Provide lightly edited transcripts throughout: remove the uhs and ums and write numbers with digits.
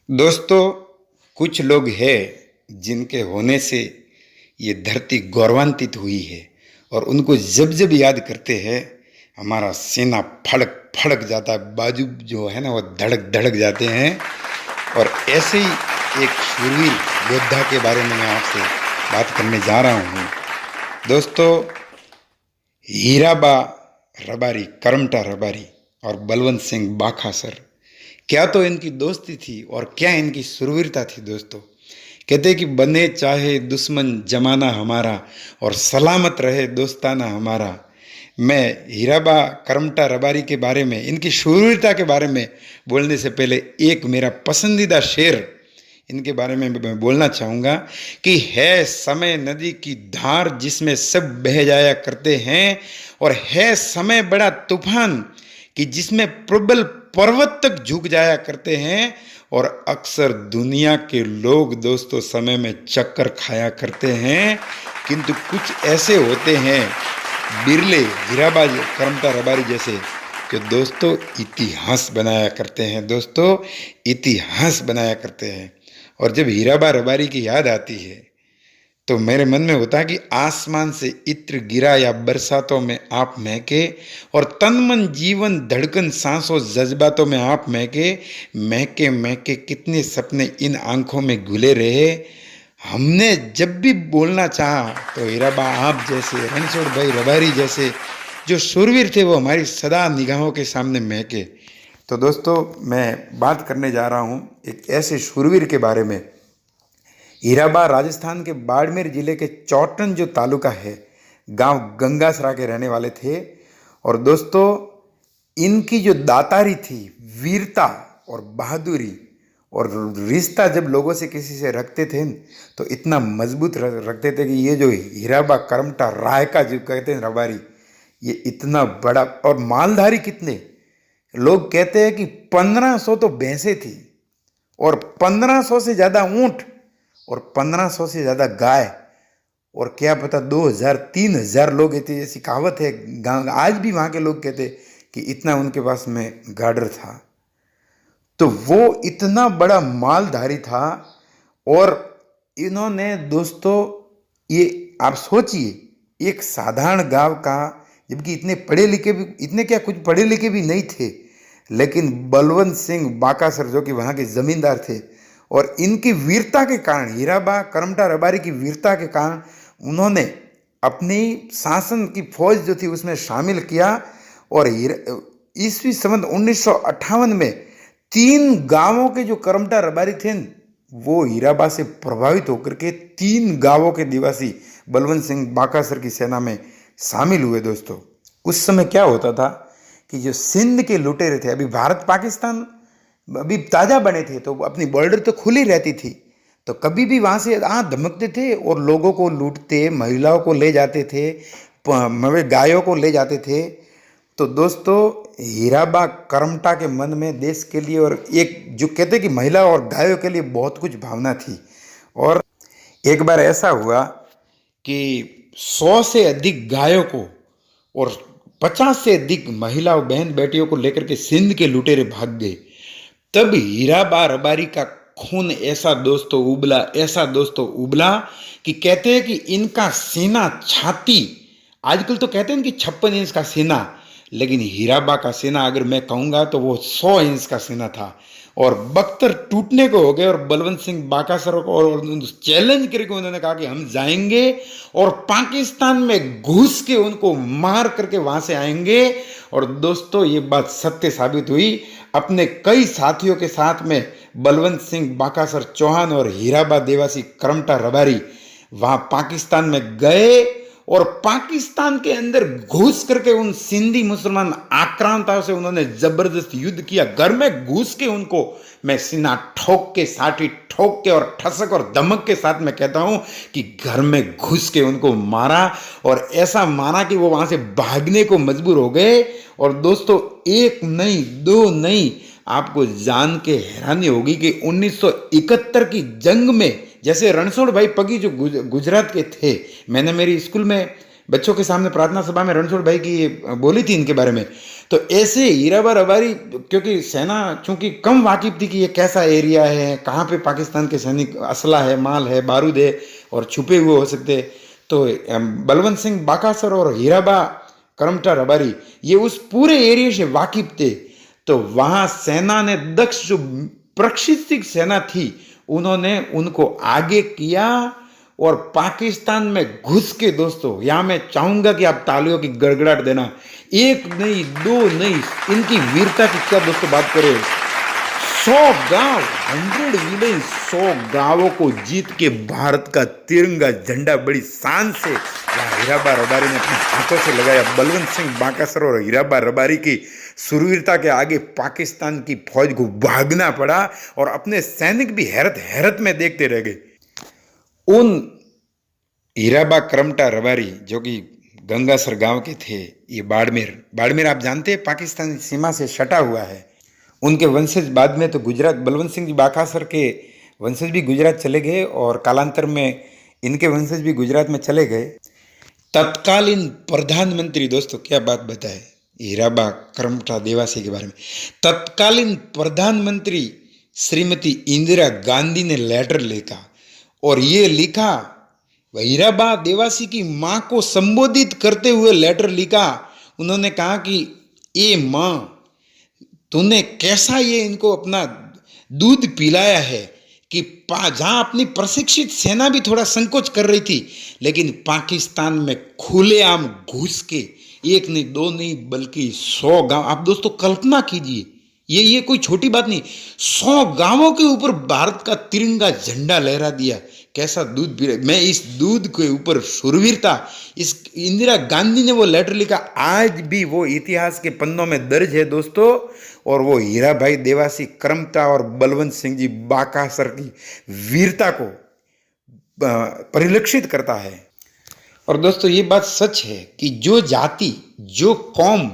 दोस्तों, कुछ लोग हैं जिनके होने से ये धरती गौरवान्वित हुई है और उनको जब जब याद करते हैं हमारा सीना फड़क फड़क जाता है, बाजू जो है ना वो धड़क धड़क जाते हैं। और ऐसे ही एक शूरवीर योद्धा के बारे में मैं आपसे बात करने जा रहा हूँ। दोस्तों, हीराबा रबारी, करमटा रबारी और बलवंत सिंह बाखासर, क्या तो इनकी दोस्ती थी और क्या इनकी शूरवीरता थी। दोस्तों, कहते कि बने चाहे दुश्मन जमाना हमारा और सलामत रहे दोस्ताना हमारा। मैं हीराबा करमटा रबारी के बारे में, इनकी शूरवीरता के बारे में बोलने से पहले एक मेरा पसंदीदा शेर इनके बारे में मैं बोलना चाहूँगा कि है समय नदी की धार जिसमें सब बह जाया करते हैं, और है समय बड़ा तूफान कि जिसमें प्रबल पर्वत तक झुक जाया करते हैं। और अक्सर दुनिया के लोग दोस्तों समय में चक्कर खाया करते हैं, किंतु कुछ ऐसे होते हैं बिरले, हीराबा करमटा रबारी जैसे, जो दोस्तों इतिहास बनाया करते हैं। दोस्तों, इतिहास बनाया करते हैं। और जब हीराबा रबारी की याद आती है तो मेरे मन में होता है कि आसमान से इत्र गिरा या बरसातों में आप महके, और तन मन जीवन धड़कन सांसों जज्बातों में आप महके। महके महके कितने सपने इन आंखों में घुले रहे। हमने जब भी बोलना चाहा तो हीराबा आप जैसे, रणछोड़ भाई रबारी जैसे जो शूरवीर थे वो हमारी सदा निगाहों के सामने महके। तो दोस्तों, मैं बात करने जा रहा हूँ एक ऐसे शूरवीर के बारे में। हीराबा राजस्थान के बाड़मेर जिले के चौटन जो तालुका है, गांव गंगासरा के रहने वाले थे। और दोस्तों, इनकी जो दातारी थी, वीरता और बहादुरी, और रिश्ता जब लोगों से किसी से रखते थे तो इतना मजबूत रखते थे कि ये जो हीराबा करमटा राय का जो कहते हैं रबारी, ये इतना बड़ा, और मालधारी कितने लोग कहते हैं कि 1500 तो भैंसें थी, और 1500 से ज़्यादा ऊंट, और 1500 से ज़्यादा गाय, और क्या पता 2000 3000 लोग थे। ऐसी कहावत है गाँव, आज भी वहाँ के लोग कहते कि इतना उनके पास में गार्डर था। तो वो इतना बड़ा मालधारी था। और इन्होंने दोस्तों, ये आप सोचिए, एक साधारण गांव का, जबकि इतने पढ़े लिखे भी, इतने क्या कुछ पढ़े लिखे भी नहीं थे, लेकिन बलवंत सिंह बाकासर जो कि वहाँ के जमींदार थे, और इनकी वीरता के कारण, हीराबा करमटा रबारी की वीरता के कारण उन्होंने अपनी शासन की फौज जो थी उसमें शामिल किया। और ईस्वी संवत 1958 में 3 गांवों के जो करमटा रबारी थे वो हीराबा से प्रभावित होकर के 3 गांवों के निवासी बलवंत सिंह बाकासर की सेना में शामिल हुए। दोस्तों, उस समय क्या होता था कि जो सिंध के लुटेरे थे, अभी भारत पाकिस्तान अभी ताज़ा बने थे तो अपनी बॉर्डर तो खुली रहती थी, तो कभी भी वहाँ से धमकते थे और लोगों को लूटते, महिलाओं को ले जाते थे, गायों को ले जाते थे। तो दोस्तों, हीराबा करमटा के मन में देश के लिए, और एक जो कहते कि महिला और गायों के लिए बहुत कुछ भावना थी। और एक बार ऐसा हुआ कि 100 से अधिक गायों को और 50 से अधिक महिला बहन बेटियों को लेकर के सिंध के लुटेरे भाग गए। तब हीराबा रबारी का खून ऐसा दोस्तों उबला, ऐसा दोस्तों उबला कि कहते हैं कि इनका सीना, छाती, आजकल तो कहते हैं कि 56 इंच का सीना, लेकिन हीराबा का सीना अगर मैं कहूँगा तो वो 100 इंच का सीना था। और बख्तर टूटने को हो गए, और बलवंत सिंह बाकासर को और चैलेंज करके उन्होंने कहा कि हम जाएंगे और पाकिस्तान में घुस के उनको मार करके वहाँ से आएंगे। और दोस्तों, ये बात सत्य साबित हुई। अपने कई साथियों के साथ में बलवंत सिंह बाकासर चौहान और हीराबा देवासी करमटा रबारी वहाँ पाकिस्तान में गए, और पाकिस्तान के अंदर घुस करके उन सिंधी मुसलमान आक्रांताओं से उन्होंने जबरदस्त युद्ध किया। घर में घुस के उनको, मैं सीना ठोक के, साठी ठोक के और ठसक और धमक के साथ मैं कहता हूं कि घर में घुस के उनको मारा, और ऐसा मारा कि वो वहां से भागने को मजबूर हो गए। और दोस्तों, एक नहीं, दो नहीं, आपको जान के हैरानी होगी कि 1971 की जंग में, जैसे रणछोड़ भाई पगी जो गुजरात के थे, मैंने मेरी स्कूल में बच्चों के सामने प्रार्थना सभा में रणछोड़ भाई की ये बोली थी इनके बारे में। तो ऐसे हीराबा रबारी, क्योंकि सेना चूंकि कम वाकिफ थी कि ये कैसा एरिया है, कहाँ पे पाकिस्तान के सैनिक असला है, माल है, बारूद है और छुपे हुए हो सकते, तो बलवंत सिंह बाकासर और हीराबा करमटा रबारी ये उस पूरे एरिया से वाकिफ थे। तो वहां सेना ने दक्ष जो प्रशिक्षित सेना थी उन्होंने उनको आगे किया और पाकिस्तान में घुस के, दोस्तों यहां मैं चाहूंगा कि आप तालियों की गड़गड़ाहट देना, एक नहीं दो नहीं, इनकी वीरता की क्या दोस्तों बात करें। 100 गांव, 100 विलेज, 100 गांवों को जीत के भारत का तिरंगा झंडा बड़ी शान से हीराबा रबारी ने अपने हाथों से लगाया। बलवंत सिंह बाकासर और हीराबा रबारी की शूरवीरता के आगे पाकिस्तान की फौज को भागना पड़ा और अपने सैनिक भी हैरत हैरत में देखते रह गए। उन हीराबा करमटा रबारी जो कि गंगासर गांव के थे, ये बाड़मेर आप जानते हैं पाकिस्तानी सीमा से सटा हुआ है। उनके वंशज बाद में तो गुजरात, बलवंत सिंह जी बाकासर के वंशज भी गुजरात चले गए और कालांतर में इनके वंशज भी गुजरात में चले गए। तत्कालीन प्रधानमंत्री, दोस्तों क्या बात बताए हीराबा करमटा देवासी के बारे में, तत्कालीन प्रधानमंत्री श्रीमती इंदिरा गांधी ने लेटर लिखा और ये लिखा, हीराबा देवासी की माँ को संबोधित करते हुए लेटर लिखा। उन्होंने कहा कि ए माँ, तूने कैसा ये इनको अपना दूध पिलाया है कि जहां अपनी प्रशिक्षित सेना भी थोड़ा संकोच कर रही थी, लेकिन पाकिस्तान में खुलेआम घुस के एक नहीं दो नहीं बल्कि 100 गांव, आप दोस्तों कल्पना कीजिए, ये कोई छोटी बात नहीं, 100 गांवों के ऊपर भारत का तिरंगा झंडा लहरा दिया। कैसा दूध पी रहे, मैं इस दूध के ऊपर शूरवीरता, इस इंदिरा गांधी ने वो लेटर लिखा, आज भी वो इतिहास के पन्नों में दर्ज है दोस्तों। और वो हीराभाई देवासी करमटा और बलवंत सिंह जी बाकासर की वीरता को परिलक्षित करता है। और दोस्तों ये बात सच है कि जो जाति, जो कौम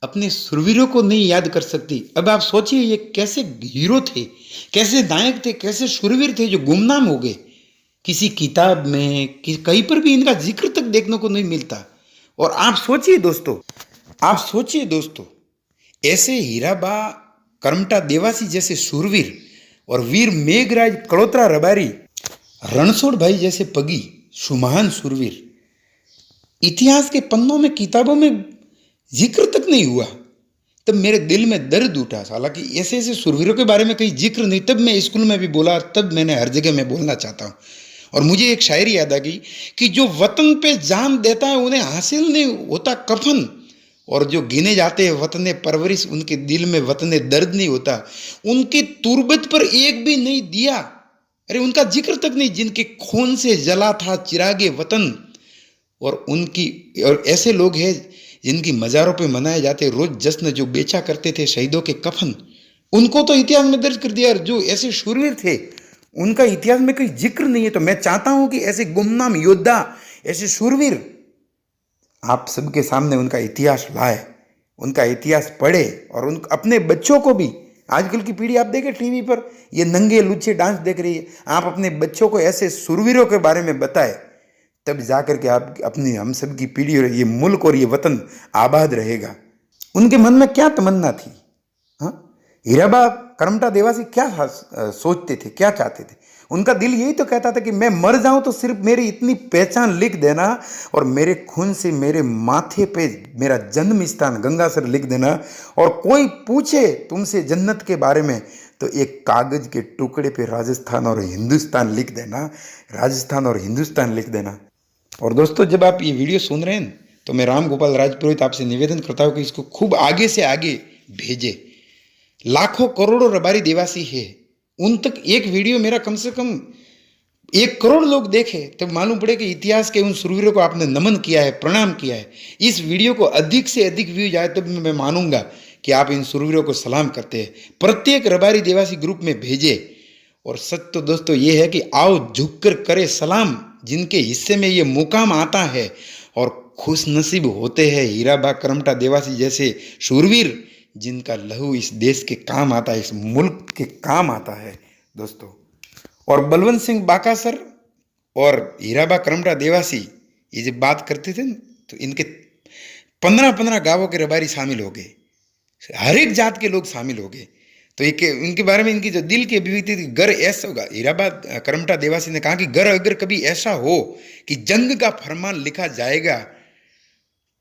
अपने शूरवीरों को नहीं याद कर सकती, अब आप सोचिए ये कैसे हीरो थे, कैसे नायक थे, कैसे शूरवीर थे जो गुमनाम हो गए, किसी किताब में कहीं पर भी इनका जिक्र तक देखने को नहीं मिलता। और आप सोचिए दोस्तों, ऐसे हीराबा करमटा देवासी जैसे शूरवीर और वीर मेघराज कड़ोत्रा रबारी, रणछोड़ भाई जैसे पगी सुमहान शूरवीर इतिहास के पन्नों में, किताबों में जिक्र तक नहीं हुआ। तब मेरे दिल में दर्द उठा। हालांकि ऐसे ऐसे शूरवीरों के बारे में कहीं जिक्र नहीं, तब मैं स्कूल में भी बोला, तब मैंने हर जगह में बोलना चाहता हूँ। और मुझे एक शायरी याद आ गई कि जो वतन पे जान देता है उन्हें हासिल नहीं होता कफन, और जो गिने जाते हैं वतन परवरिश उनके दिल में वतन दर्द नहीं होता। उनकी तुरबत पर एक भी नहीं दिया, अरे उनका जिक्र तक नहीं, जिनके खून से जला था चिरागे वतन। और ऐसे लोग हैं जिनकी मज़ारों पे मनाए जाते रोज जश्न, जो बेचा करते थे शहीदों के कफन, उनको तो इतिहास में दर्ज कर दिया। जो ऐसे शूरवीर थे उनका इतिहास में कोई जिक्र नहीं है। तो मैं चाहता हूं कि ऐसे गुमनाम योद्धा, ऐसे शूरवीर आप सबके सामने उनका इतिहास लाए, उनका इतिहास पढ़े और उन अपने बच्चों को भी। आजकल की पीढ़ी आप देखें टीवी पर ये नंगे लुच्चे डांस देख रही है, आप अपने बच्चों को ऐसे शूरवीरों के बारे में बताएं, तब जाकर के आप अपनी, हम सब की पीढ़ी और ये मुल्क और ये वतन आबाद रहेगा। उनके मन में क्या तमन्ना थी, हाँ, हीराबा करमटा देवासी क्या सोचते थे, क्या चाहते थे? उनका दिल यही तो कहता था कि मैं मर जाऊं तो सिर्फ मेरी इतनी पहचान लिख देना और मेरे खून से मेरे माथे पे मेरा जन्म स्थान गंगासर लिख देना, और कोई पूछे तुमसे जन्नत के बारे में तो एक कागज के टुकड़े पे राजस्थान और हिंदुस्तान लिख देना, राजस्थान और हिंदुस्तान लिख देना। और दोस्तों जब आप ये वीडियो सुन रहे हैं तो मैं राम गोपाल राजपुरोहित आपसे निवेदन करता हूँ कि इसको खूब आगे से आगे भेजे। लाखों करोड़ों रबारी देवासी है, उन तक एक वीडियो मेरा कम से कम 1 करोड़ लोग देखे तब मालूम पड़े कि इतिहास के उन शूरवीरों को आपने नमन किया है, प्रणाम किया है। इस वीडियो को अधिक से अधिक व्यूज आए तब मैं मानूंगा कि आप इन शूरवीरों को सलाम करते हैं। प्रत्येक रबारी देवासी ग्रुप में भेजे। और सच तो दोस्तों ये है कि आओ झुककर करे सलाम जिनके हिस्से में ये मुकाम आता है, और खुश नसीब होते हैं हीराबा करमटा देवासी जैसे शूरवीर जिनका लहू इस देश के काम आता है, इस मुल्क के काम आता है दोस्तों। और बलवंत सिंह बाकासर और हीराबा करमटा देवासी ये जब बात करते थे तो इनके 15-15 गांवों के रबारी शामिल हो गए, हर एक जात के लोग शामिल हो गए। तो एक इनके बारे में इनकी जो दिल की अभिव्यक्ति थी, गर ऐसा होगा, हीराबा करमटा देवासी ने कहा कि गर अगर कभी ऐसा हो कि जंग का फरमान लिखा जाएगा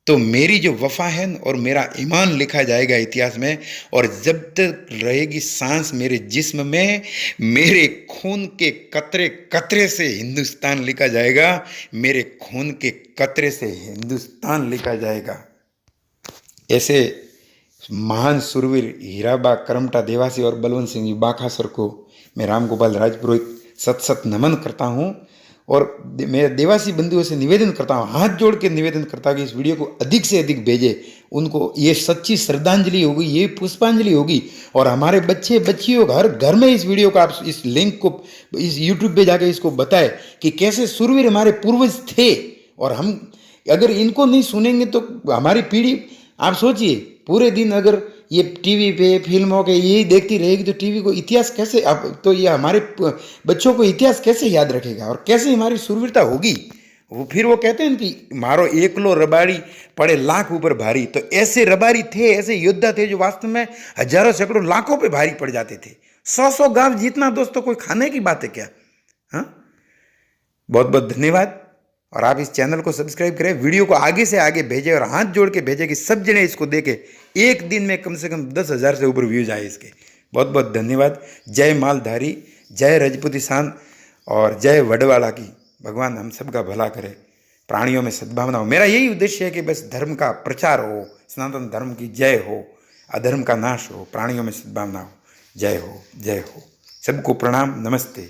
तो मेरी जो वफा है और मेरा ईमान लिखा जाएगा इतिहास में, और जब तक रहेगी सांस मेरे जिस्म में, मेरे खून के कतरे कतरे से हिंदुस्तान लिखा जाएगा, मेरे खून के कतरे से हिंदुस्तान लिखा जाएगा। ऐसे महान सुरवीर हीराबा करमटा देवासी और बलवंत सिंह जी बाखासर को मैं रामगोपाल राजपुरोहित सत सत नमन करता हूँ। और मैं देवासी बंधुओं से निवेदन करता हूँ, हाथ जोड़ के निवेदन करता हूँ कि इस वीडियो को अधिक से अधिक भेजें। उनको ये सच्ची श्रद्धांजलि होगी, ये पुष्पांजलि होगी। और हमारे बच्चे बच्चियों हर घर में इस वीडियो को, आप इस लिंक को इस यूट्यूब पे जाके इसको बताएं कि कैसे सुरवीर हमारे पूर्वज थे। और हम अगर इनको नहीं सुनेंगे तो हमारी पीढ़ी, आप सोचिए, पूरे दिन अगर ये टीवी पे फिल्मों के यही देखती रहेगी तो टीवी को इतिहास कैसे, अब तो ये हमारे बच्चों को इतिहास कैसे याद रखेगा और कैसे हमारी सुरवीरता होगी। वो फिर वो कहते हैं कि मारो एकलो रबारी पड़े लाख ऊपर भारी। तो ऐसे रबारी थे, ऐसे योद्धा थे जो वास्तव में हजारों सैकड़ों लाखों पे भारी पड़ जाते थे। 100 गांव जीतना दोस्तों कोई खाने की बात है क्या? हाँ, बहुत बहुत धन्यवाद। और आप इस चैनल को सब्सक्राइब करें, वीडियो को आगे से आगे भेजें और हाथ जोड़ के भेजें कि सब जने इसको देखें। एक दिन में कम से कम 10,000 से ऊपर व्यूज आए इसके। बहुत बहुत धन्यवाद। जय मालधारी, जय रजपूती शान और जय वडवाला की। भगवान हम सबका भला करे, प्राणियों में सद्भावना हो। मेरा यही उद्देश्य है कि बस धर्म का प्रचार हो, सनातन धर्म की जय हो, अधर्म का नाश हो, प्राणियों में सद्भावना हो। जय हो, जय हो। सबको प्रणाम, नमस्ते।